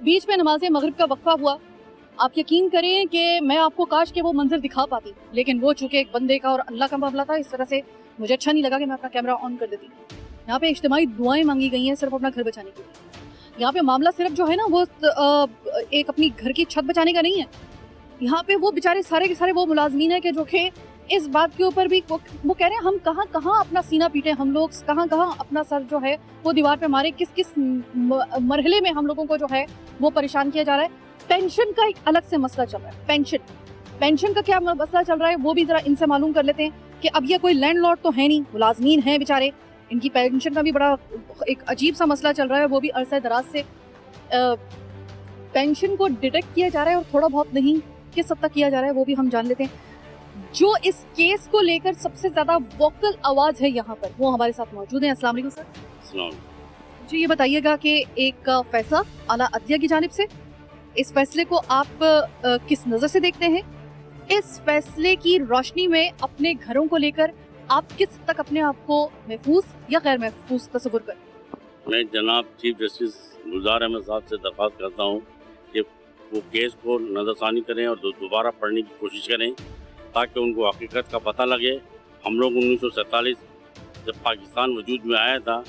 बीच में नमाज मगरिब का वक्फा हुआ। आप यकीन करें कि मैं आपको काश के वो मंजर दिखा पाती, लेकिन वो चूंकि एक बंदे का और अल्लाह का मामला था, इस तरह से मुझे अच्छा नहीं लगा कि मैं अपना कैमरा ऑन कर देती। यहाँ पे इज्तिमाई दुआएं मांगी गई हैं सिर्फ अपना घर बचाने के लिए। यहाँ पे मामला सिर्फ जो है ना वो एक अपनी घर की छत बचाने का नहीं है। यहाँ पे वो बेचारे सारे के सारे वो मुलाजमीन है कि जो कि इस बात के ऊपर भी वो कह रहे हैं हम कहाँ कहाँ अपना सीना पीटे, हम लोग कहाँ कहाँ अपना सर जो है वो दीवार पे मारे, किस किस मरहले में हम लोगों को जो है वो परेशान किया जा रहा है। पेंशन का एक अलग से मसला चल रहा है। पेंशन का क्या मसला चल रहा है वो भी जरा इनसे मालूम कर लेते हैं कि अब ये कोई लैंडलॉर्ड तो है नहीं, मुलाजमीन हैं बेचारे, इनकी पेंशन का भी बड़ा एक अजीब सा मसला चल रहा है। वो भी अरसे दराज से पेंशन को डिटेक्ट किया जा रहा है और थोड़ा बहुत नहीं, किस हद तक किया जा रहा है वो भी हम जान लेते हैं। जो इस केस को लेकर सबसे ज्यादा वोकल आवाज है यहाँ पर, वो हमारे साथ मौजूद है। अस्सलाम वालेकुम सर जी, ये बताइएगा कि एक फैसला आला अदलिया की जानिब से, इस फैसले को आप किस नजर से देखते हैं? इस फैसले की रोशनी में अपने घरों को लेकर आप किस हद तक अपने आप को महफूज या गैर महफूज तस्वुर करें? मैं जनाब चीफ जस्टिस गुलजार अहमद साहब से दरख्वास्त करता हूँ कि वो केस को नज़रसानी करें और दोबारा पढ़ने की कोशिश करें ताकि उनको हकीकत का पता लगे। हम लोग 1947 जब पाकिस्तान वजूद में आया था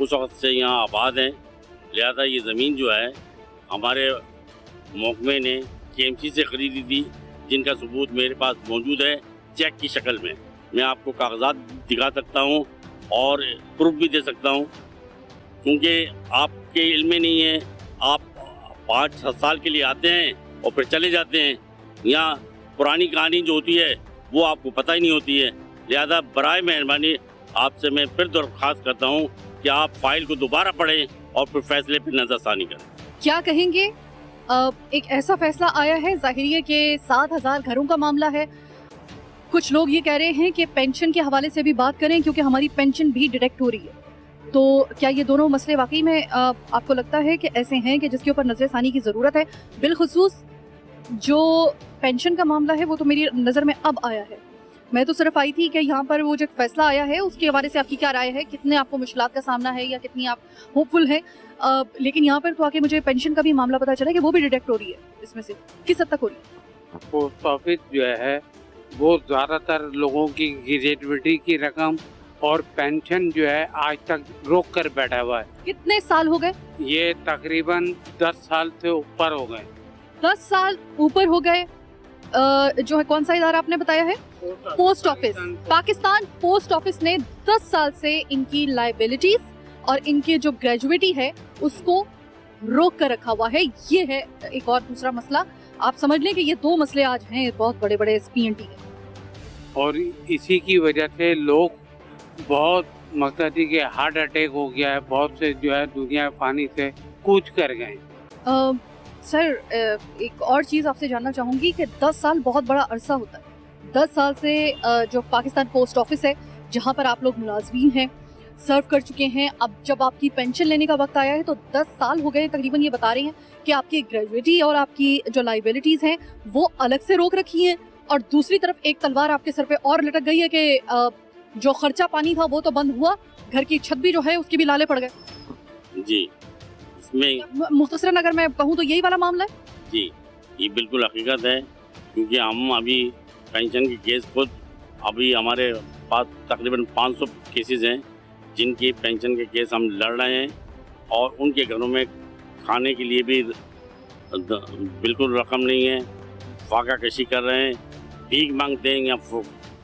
उस वक्त से यहाँ आबाद हैं, लिहाजा ये ज़मीन जो है हमारे महकमे ने KMC से ख़रीदी थी, जिनका सबूत मेरे पास मौजूद है चेक की शक्ल में। मैं आपको कागजात दिखा सकता हूँ और प्रूफ भी दे सकता हूँ, क्योंकि आपके इल्म में नहीं है। आप 5-6 साल के लिए आते हैं और फिर चले जाते हैं। यहाँ पुरानी कहानी जो होती है वो आपको पता ही नहीं होती है। लिहाजा बराए मेहरबानी आपसे मैं फिर दरख्वास्त करता हूँ कि आप फाइल को दोबारा पढ़ें और फिर फैसले पर नज़रसानी करें। क्या कहेंगे? एक ऐसा फैसला आया है, जाहिर है कि 7,000 घरों का मामला है। कुछ लोग ये कह रहे हैं कि पेंशन के हवाले से भी बात करें क्योंकि हमारी पेंशन भी डिडक्ट हो रही है। तो क्या ये दोनों मसले वाकई में आपको लगता है कि ऐसे हैं कि जिसके ऊपर नजरसानी की ज़रूरत है? बिलखुसूस जो पेंशन का मामला है वो तो मेरी नज़र में अब आया है। मैं तो सिर्फ आई थी कि यहाँ पर वो जो फैसला आया है उसके हवाले से आपकी क्या राय है, कितने आपको मुश्किलात का सामना है या कितनी आप होपफुल हैं? लेकिन यहाँ पर तो आके मुझे पेंशन का भी मामला पता चला कि वो भी डिडक्ट हो रही है। इसमें से किस हद तक हो रही है? पोस्ट ऑफिस जो है वो ज़्यादातर लोगों की ग्रेजुएटी की रकम और पेंशन जो है आज तक रोक कर बैठा हुआ है। कितने साल हो गए? ये तकरीबन 10 साल से ऊपर हो गए। 10 साल ऊपर हो गए। जो है कौन सा इदारा आपने बताया है? Post office. Pakistan post office ने 10 साल से इनकी लायबिलिटीज और इनके जो ग्रेजुएटी है उसको रोक कर रखा हुआ है। ये है एक और दूसरा मसला। आप समझ लें कि ये दो मसले आज हैं बहुत बड़े बड़े PNT के। और इसी की वजह से लोग बहुत मकसद के हार्ट अटैक हो गया है, बहुत से जो है दुनिया फानी से कूच कर गए। सर एक और चीज़ आपसे जानना चाहूँगी कि 10 साल बहुत बड़ा अरसा होता है। 10 साल से जो पाकिस्तान पोस्ट ऑफिस है जहाँ पर आप लोग मुलाजमीन हैं, सर्व कर चुके हैं, अब जब आपकी पेंशन लेने का वक्त आया है तो 10 साल हो गए तकरीबन। ये बता रहे हैं कि आपकी ग्रेजुएटी और आपकी जो लाइबिलिटीज़ हैं वो अलग से रोक रखी हैं, और दूसरी तरफ एक तलवार आपके सर पे और लटक गई है कि जो खर्चा पानी था वो तो बंद हुआ, घर की छत भी जो है उसके भी लाले पड़ गए। जी, इसमें मुख्तसरन अगर मैं कहूँ तो यही वाला मामला है। जी, ये बिल्कुल हकीकत है, क्योंकि हम अभी पेंशन के केस खुद अभी हमारे पास तकरीबन 500 केसेस हैं जिनकी पेंशन के केस हम लड़ रहे हैं, और उनके घरों में खाने के लिए भी बिल्कुल रकम नहीं है, फाका कशी कर रहे हैं, भीख मांगते हैं या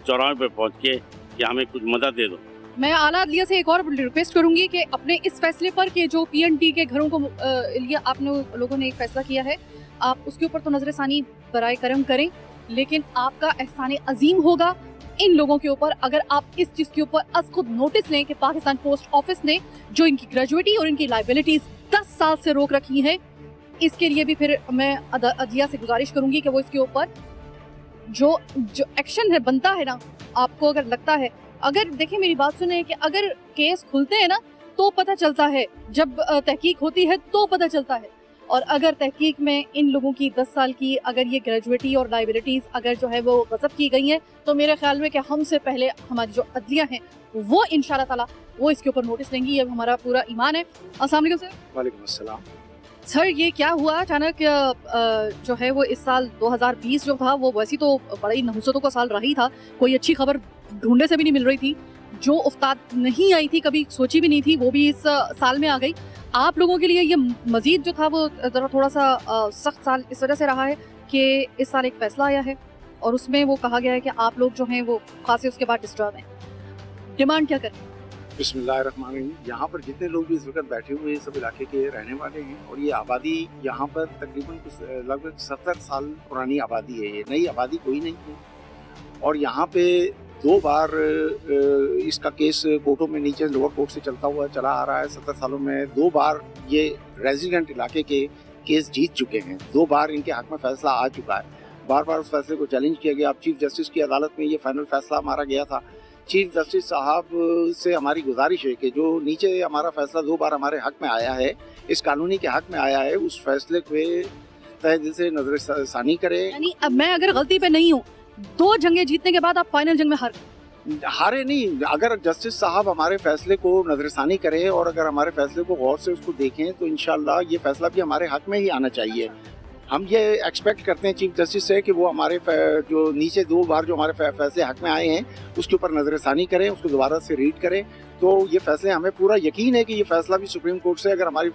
चौराहे पर पहुँच के कि हमें कुछ मदद दे दो। मैं आला अदलिया से एक और रिक्वेस्ट करूंगी कि अपने इस फैसले पर कि जो PNT के घरों को लिए आपने लोगों ने एक फैसला किया है, आप उसके ऊपर तो नजरसानी बराए करम करें, लेकिन आपका एहसान अजीम होगा इन लोगों के ऊपर अगर आप इस चीज़ के ऊपर अस खुद नोटिस लें कि पाकिस्तान पोस्ट ऑफिस ने जो इनकी ग्रेजुएटी और इनकी लाइबिलिटीज 10 साल से रोक रखी है। इसके लिए भी फिर मैं अदलिया से गुजारिश करूंगी कि वो इसके ऊपर जो एक्शन है बनता है ना, आपको अगर लगता है, अगर देखिए मेरी बात सुने कि अगर केस खुलते हैं ना तो पता चलता है, जब तहकीक होती है तो पता चलता है, और अगर तहकीक में इन लोगों की 10 साल की अगर ये ग्रेजुएटी और लाइबिलिटीज अगर जो है वो गज़ब की गई हैं तो मेरे ख्याल में कि हमसे पहले हमारी जो अदलिया हैं वो इंशाल्लाह ताला वो इसके ऊपर नोटिस लेंगी। ये हमारा पूरा ईमान है। अस्सलाम वालेकुम सर। वालेकुम अस्सलाम। सर ये क्या हुआ अचानक जो है वो इस साल 2020 जो था वो वैसे तो बड़ा ही नहुसतों का साल रहा ही था, कोई अच्छी खबर ढूंढने से भी नहीं मिल रही थी, जो उफ्ताद नहीं आई थी, कभी सोची भी नहीं थी, वो भी इस साल में आ गई। आप लोगों के लिए ये मजीद जो था वो ज़रा थोड़ा सा सख्त साल इस वजह से रहा है कि इस साल एक फैसला आया है और उसमें वो कहा गया है कि आप लोग जो हैं वो खासे उसके बाद डिस्टर्ब हैं। डिमांड क्या करें? बिस्मिल्लाहिर्रहमानिर्रहीम। यहाँ पर जितने लोग भी इस वक्त बैठे हुए हैं सब इलाके के रहने वाले हैं, और ये आबादी यहाँ पर तकरीबन लगभग 70 साल पुरानी आबादी है, ये नई आबादी कोई नहीं है। और यहाँ पे 2 बार इसका केस कोर्टों में नीचे लोअर कोर्ट से चलता हुआ चला आ रहा है। 70 सालों में 2 बार ये रेजिडेंट इलाके के केस जीत चुके हैं, 2 बार इनके हक में फैसला आ चुका है। बार बार उस फैसले को चैलेंज किया गया। अब चीफ जस्टिस की अदालत में ये फाइनल फैसला मारा गया था। चीफ जस्टिस साहब से हमारी गुजारिश है कि जो नीचे हमारा फैसला 2 बार हमारे हक में आया है, इस कानूनी के हक में आया है, उस फैसले पे तहे दिल से नजरसानी करें। यानी अब मैं अगर गलती पे नहीं हूँ, 2 जंगें जीतने के बाद आप फाइनल जंग में हारे नहीं। अगर जस्टिस साहब हमारे फैसले को नजरसानी करें और अगर हमारे फैसले को गौर से उसको देखें तो इंशाल्लाह ये फैसला भी हमारे हक में ही आना चाहिए। हम ये एक्सपेक्ट करते हैं चीफ जस्टिस से कि वो हमारे जो नीचे 2 बार जो हमारे फैसले हक में आए हैं उसके ऊपर नजरसानी करें, उसको दोबारा से रीड करें। तो ये फैसले, हमें पूरा यकीन है कि ये फैसला भी सुप्रीम कोर्ट से अगर हमारी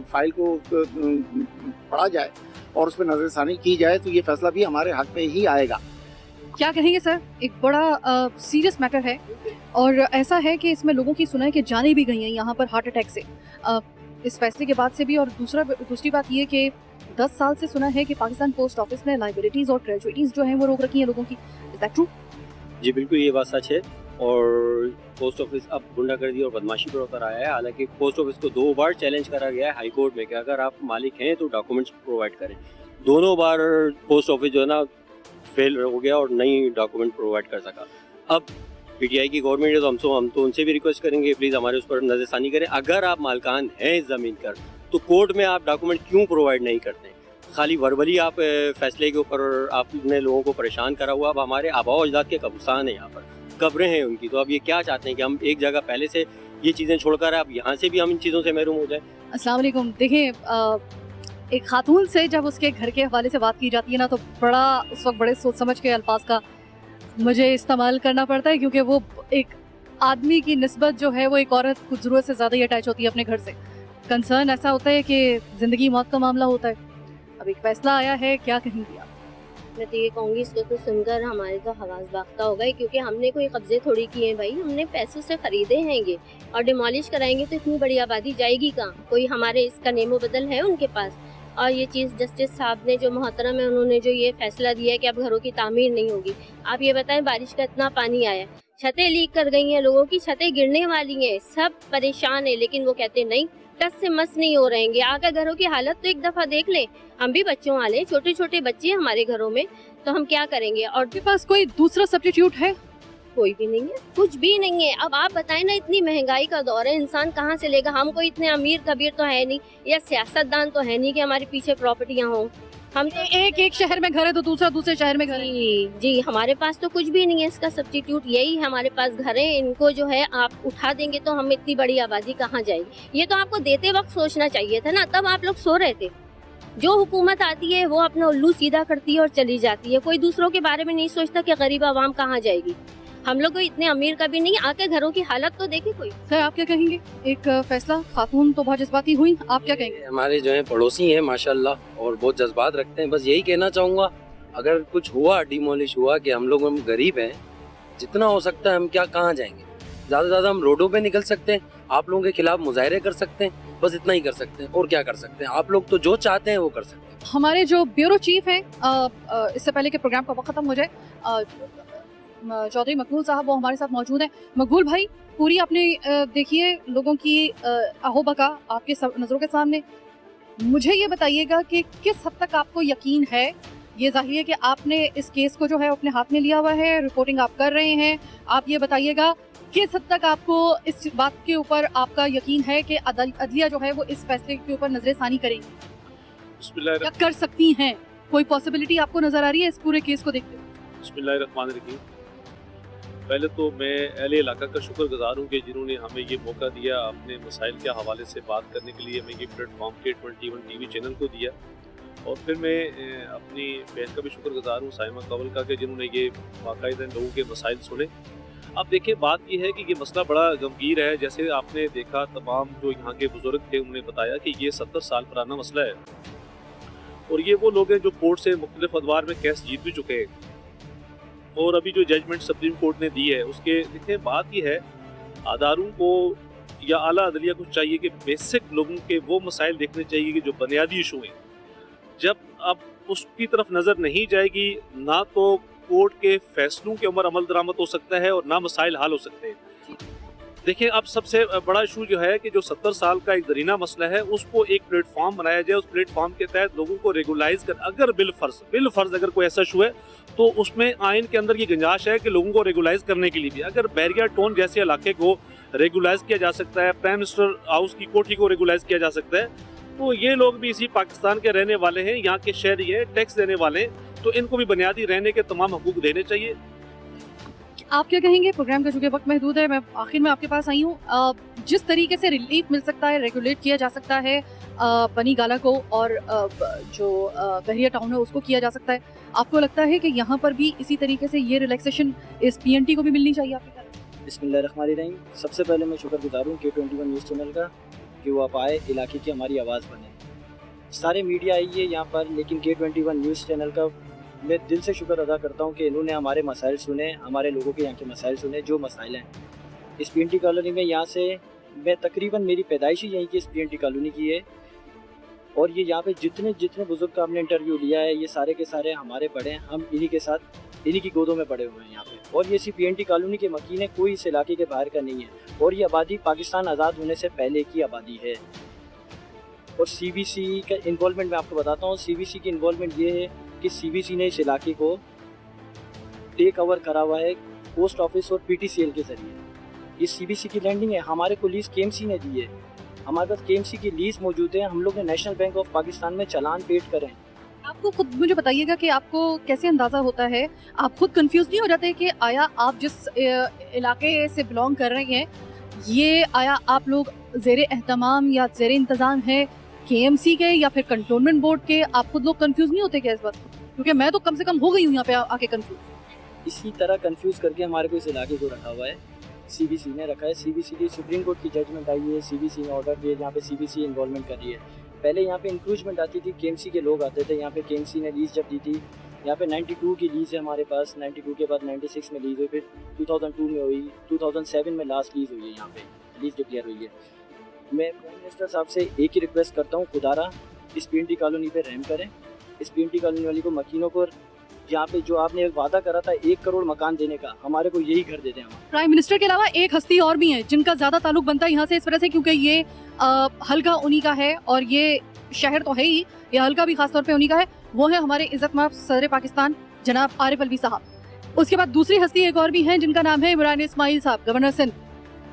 फाइल को पढ़ा जाए और उस पर नजरसानी की जाए तो ये फैसला भी हमारे हक में ही आएगा। क्या कहेंगे सर? एक बड़ा सीरियस मैटर है और ऐसा है कि इसमें लोगों की सुनाई कि जानें भी गई हैं यहाँ पर हार्ट अटैक से इस फैसले के बाद से भी। और दूसरी बात ये कि 10 साल से सुना है कि पाकिस्तान पोस्ट ऑफिस ने लाइबिलिटीज और ग्रेजुइटीज जो हैं वो रोक रखी हैं लोगों की। Is that true? जी बिल्कुल, ये बात सच है। और पोस्ट ऑफिस अब गुंडागर्दी और बदमाशी पर उतर आया है। हालांकि पोस्ट ऑफिस को 2 बार चैलेंज करा गया है हाई कोर्ट में कि अगर आप मालिक हैं तो डॉक्यूमेंट्स प्रोवाइड करें। दोनों बार पोस्ट ऑफिस जो है ना फेल हो गया और नई डॉक्यूमेंट प्रोवाइड कर सका। अब पीटीआई की गवर्नमेंट है तो हम तो उनसे भी रिक्वेस्ट करेंगे प्लीज़ हमारे उस पर नजरसानी करें। अगर आप मालकान हैं इस ज़मीन पर तो कोर्ट में आप डॉक्यूमेंट क्यों प्रोवाइड नहीं करते? खाली वर्बली आप फैसले के ऊपर आपने लोगों को परेशान करा हुआ। अब हमारे आबाओ अजदाद के कब्रिस्तान है, यहाँ पर कब्रें हैं उनकी, तो अब ये क्या चाहते हैं कि हम एक जगह पहले से ये चीज़ें छोड़कर अब यहाँ से भी हम इन चीज़ों से महरूम हो जाए? अस्सलाम वालेकुम। देखिए, एक खातून से जब उसके घर के हवाले से बात की जाती है ना तो बड़ा उस वक्त बड़े सोच समझ के अल्फाज का मुझे इस्तेमाल करना पड़ता है, क्योंकि वो एक आदमी की निस्बत जो है वो एक औरत कुछ ज़रूरत से ज़्यादा ही अटैच होती है अपने घर से। कंसर्न ऐसा होता है कि ज़िंदगी मौत का मामला होता है। अब एक फैसला आया है, क्या कहेंगी आप? मैं तो ये कहूँगी इसको तो सुनकर हमारे तो हवास बाख्ता होगा ही, क्योंकि हमने कोई कब्जे थोड़ी किए हैं भाई, हमने पैसों से खरीदे हैं ये। और डिमोलिश कराएंगे तो इतनी बड़ी आबादी जाएगी कहाँ? कोई हमारे इसका नेमो बदल है उनके पास? और ये चीफ जस्टिस साहब ने जो मोहतरम है उन्होंने जो ये फैसला दिया है कि अब घरों की तामीर नहीं होगी। आप ये बताएं, बारिश का इतना पानी आया, छतें लीक कर गई हैं, लोगों की छतें गिरने वाली हैं, सब परेशान है, लेकिन वो कहते नहीं, टस से मस नहीं हो रहेंगे। आकर घरों की हालत तो एक दफा देख लें। हम भी बच्चों वाले, छोटे छोटे बच्चे हैं हमारे घरों में, तो हम क्या करेंगे? और आपके पास कोई दूसरा सब्स्टिट्यूट है? कोई भी नहीं है, कुछ भी नहीं है। अब आप बताएं ना, इतनी महंगाई का दौर है, इंसान कहाँ से लेगा? हम कोई इतने अमीर कबीर तो है नहीं या सियासतदान तो है नहीं कि हमारे पीछे प्रॉपर्टियाँ हों। हम तो एक शहर में घर है तो दूसरे शहर में घर है। जी, हमारे पास तो कुछ भी नहीं है। इसका सब्स्टिट्यूट यही है, हमारे पास घर है, इनको जो है आप उठा देंगे तो हम इतनी बड़ी आबादी कहाँ जाएगी? ये तो आपको देते वक्त सोचना चाहिए था ना, तब आप लोग सो रहे थे। जो हुकूमत आती है वो अपना उल्लू सीधा करती है और चली जाती है, कोई दूसरों के बारे में नहीं सोचता कि गरीब आवाम कहाँ जाएगी। हम लोग को इतने अमीर का भी नहीं, आके घरों की हालत तो देखे कोई। सर, आप क्या कहेंगे? एक फैसला, खातून तो बहुत जज्बाती हुई, आप क्या कहेंगे? हमारे जो है पड़ोसी हैं माशाल्लाह और बहुत जज्बात रखते हैं। बस यही कहना चाहूँगा, अगर कुछ हुआ, डिमोलिश हुआ कि हम लोग गरीब हैं, जितना हो सकता है हम क्या कहाँ जाएंगे? ज़्यादा से ज़्यादा हम रोडों पे निकल सकते हैं, आप लोगों के खिलाफ मुजाहरे कर सकते हैं, बस इतना ही कर सकते हैं। और क्या कर सकते हैं? आप लोग तो जो चाहते हैं वो कर सकते हैं। हमारे जो ब्यूरो चीफ हैं, इससे पहले कि प्रोग्राम का वक्त खत्म हो जाए, चौधरी मकबूल साहब वो हमारे साथ मौजूद हैं। मकबूल भाई, पूरी आपने देखिए लोगों की अहोबका आपके नज़रों के सामने, मुझे ये बताइएगा कि किस हद तक आपको यकीन है? ये जाहिर है कि आपने इस केस को जो है अपने हाथ में लिया हुआ है, रिपोर्टिंग आप कर रहे हैं, आप ये बताइएगा किस हद तक आपको इस बात के ऊपर आपका यकीन है कि अदलिया जो है वो इस फैसले के ऊपर नजरसानी करेगी या कर सकती हैं? कोई पॉसिबिलिटी आपको नजर आ रही है इस पूरे केस को देखते हुए? बिस्मिल्लाहिर्रहमानिर्रहीम। पहले तो मैं अहले इलाका का शुक्रगुजार हूँ कि जिन्होंने हमें ये मौका दिया, अपने मसाइल के हवाले से बात करने के लिए हमें ये प्लेटफॉर्म K21 TV चैनल को दिया। और फिर मैं अपनी बहन का भी शुक्रगुजार हूँ, साइमा कवल का, कि जिन्होंने ये बाकायदा लोगों के मसाइल सुने। अब देखिए, बात ये है कि ये मसला बड़ा गंभीर है। जैसे आपने देखा, तमाम जो यहाँ के बुजुर्ग थे उन्होंने बताया कि ये 70 साल पुराना मसला है और ये वो लोग हैं जो कोर्ट से मुख्तलिफ अदवार में केस जीत भी चुके हैं। और अभी जो जजमेंट सुप्रीम कोर्ट ने दी है उसके देखिए, बात यह है, अदारों को या आला अदलिया को चाहिए कि बेसिक लोगों के वो मसाइल देखने चाहिए कि जो बुनियादी इशू हैं। जब अब उसकी तरफ नज़र नहीं जाएगी, ना तो कोर्ट के फैसलों के ऊपर अमल दरामद हो सकता है और ना मसाइल हल हो सकते हैं। देखिए, अब सबसे बड़ा इशू जो है कि जो 70 साल का एक दरीना मसला है, उसको एक प्लेटफॉर्म बनाया जाए। उस प्लेटफॉर्म के तहत लोगों को रेगुलाइज कर, अगर बिल फर्ज अगर कोई ऐसा इशू है तो उसमें आइन के अंदर ये गुंजाइश है कि लोगों को रेगुलाइज करने के लिए भी, अगर बैरिया टोन जैसे इलाके को रेगुलाइज किया जा सकता है, प्राइम मिनिस्टर हाउस की कोठी को रेगुलाइज किया जा सकता है, तो ये लोग भी इसी पाकिस्तान के रहने वाले हैं, यहाँ के शहरी हैं, टैक्स देने वाले हैं, तो इनको भी बुनियादी रहने के तमाम हकूक देने चाहिए। आप क्या कहेंगे? प्रोग्राम का चूंकि वक्त महदूद है, मैं आखिर में आपके पास आई हूँ। जिस तरीके से रिलीफ मिल सकता है, रेगुलेट किया जा सकता है बनी गाला को, और जो बहरिया टाउन है उसको किया जा सकता है, आपको लगता है कि यहाँ पर भी इसी तरीके से ये रिलैक्सेशन इस PNT को भी मिलनी चाहिए आपके ख्याल? बिस्मिल्लाहिर्रहमानिर्रहीम। सबसे पहले मैं शुक्रगुजार हूँ K21 न्यूज़ चैनल का कि वो आप आए, इलाके की हमारी आवाज़ बने। सारे मीडिया आई है यहाँ पर, लेकिन K21 न्यूज़ चैनल का मैं दिल से शुक्र अदा करता हूँ कि इन्होंने हमारे मसाइल सुने, हमारे लोगों के यहाँ के मसाइल सुने, जो मसाइल हैं इस PNT कॉलोनी में। यहाँ से मैं तकरीबन, मेरी पैदाइश ही यहीं की इस PNT कॉलोनी की है, और ये यहाँ पे जितने बुजुर्ग का हमने इंटरव्यू लिया है, ये सारे के सारे हमारे बड़े हैं, हम इन्हीं के साथ, इन्हीं की गोदों में बड़े हुए हैं यहाँ पे। और ये इसी PNT कॉलोनी के मकीन है, कोई इस इलाके के बाहर का नहीं है, और ये आबादी पाकिस्तान आज़ाद होने से पहले की आबादी है। और CBC का इन्वॉल्वमेंट मैं आपको बताता हूँ। CBC की इन्वॉल्वमेंट ये है कि CBC ने इस इलाके को टेक ओवर करा हुआ है पोस्ट ऑफिस और PTCL के जरिए। ये CBC की लैंडिंग है, हमारे को लीज KMC ने दी है, हमारे पास KMC की लीज मौजूद है, हम लोग ने नेशनल बैंक ऑफ पाकिस्तान में चालान पेड करें। आपको खुद मुझे बताइएगा कि आपको कैसे अंदाज़ा होता है, आप खुद कंफ्यूज नहीं हो जाते कि आया आप जिस इलाके से बिलोंग कर रहे हैं, ये आया आप लोग ज़ेरे एहतमाम या ज़ेरे इंतज़ाम है KMC के या फिर कंटोनमेंट बोर्ड के? आप खुद लोग कंफ्यूज नहीं होते क्या इस बात? क्योंकि मैं तो कम से कम हो गई हूँ यहाँ पे आके कंफ्यूज। इसी तरह कंफ्यूज करके हमारे को इस इलाके को रखा हुआ है, CBC ने रखा है। CBC की सुप्रीम कोर्ट की जजमेंट आई है, CBC ने ऑर्डर दिए जहाँ पे CBC इन्वॉल्वमेंट कर रही है। पहले यहाँ पे इंक्रूजमेंट आती थी, KMC के लोग आते थे यहाँ पे, KMC ने लीज जब दी थी, यहाँ पे 92 की लीज है हमारे पास, 92 के बाद 96 में लीज हुई, फिर 2002 में हुई, 2007 में लास्ट लीज हुई है, यहाँ पे लीज डिक्लेयर हुई है। मैं प्राइम मिनिस्टर साहब से एक ही रिक्वेस्ट करता हूँ, खुदारा इस PNT कॉलोनी पे रहम करें, इस PNT कॉलोनी वाली को, मकीनों को, यहाँ पे जो आपने एक वादा करा था 1 करोड़ मकान देने का, हमारे को यही घर दे दें। प्राइम मिनिस्टर के अलावा एक हस्ती और भी है जिनका ज्यादा ताल्लुक बनता है यहाँ से, इस वजह से क्योंकि ये हल्का उन्हीं का है, और ये शहर तो है ही, ये हल्का भी खासतौर पे उन्हीं का है। वो है हमारे इज्जतमाब सदर पाकिस्तान जनाब आरिफ अलवी साहब। उसके बाद दूसरी हस्ती एक और भी है जिनका नाम है इमरान इस्माइल साहब, गवर्नर सिंध।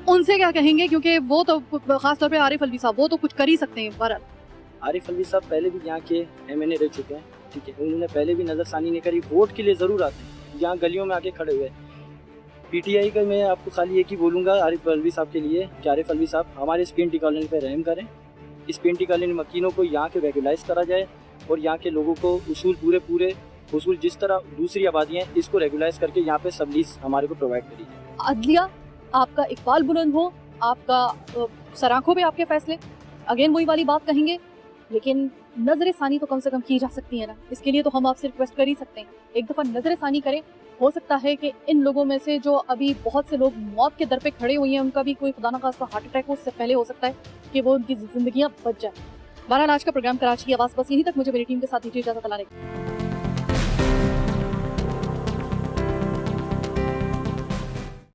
उनसे क्या कहेंगे, क्योंकि वो तो खासतौर पे आरिफ अलवी साहब वो तो कुछ कर ही सकते हैं। बहरहाल आरिफ अलवी साहब पहले भी यहाँ के MNA रह चुके हैं, ठीक है, उन्होंने पहले भी नज़रसानी नहीं करी, वोट के लिए ज़रूर आते हैं, यहाँ गलियों में आके खड़े हुए। PTI का मैं आपको खाली एक ही बोलूँगा आरिफ अलवी साहब के लिए कि आरिफ अलवी साहब हमारे इस PNT कॉलोनी पर रहम करें, इस PNT कॉलोनी मकीनों को यहाँ के रेगुलाइज करा जाए, और यहाँ के लोगों को उसूल पूरे उसूल जिस तरह दूसरी आबादियाँ हैं इसको रेगुलाइज करके यहाँ पे सब लीज हमारे को प्रोवाइड करी जाए। अदलिया आपका इकबाल बुलंद हो, आपका सराखों पे आपके फैसले, अगेन वही वाली बात कहेंगे, लेकिन नजर सानी तो कम से कम की जा सकती है ना। इसके लिए तो हम आपसे रिक्वेस्ट कर ही सकते हैं, एक दफ़ा नजर सानी करें। हो सकता है कि इन लोगों में से जो अभी बहुत से लोग मौत के दर पे खड़े हुए हैं, उनका भी कोई खुदा न खास्ता हार्ट अटैक हो, उससे पहले हो सकता है कि वो उनकी जिंदगियां बच जाए। बहरहाल आज का प्रोग्राम कराची की आवाज़ बस यहीं तक, मुझे मेरी टीम के साथ दीजिए इजाज़त। अल्लाह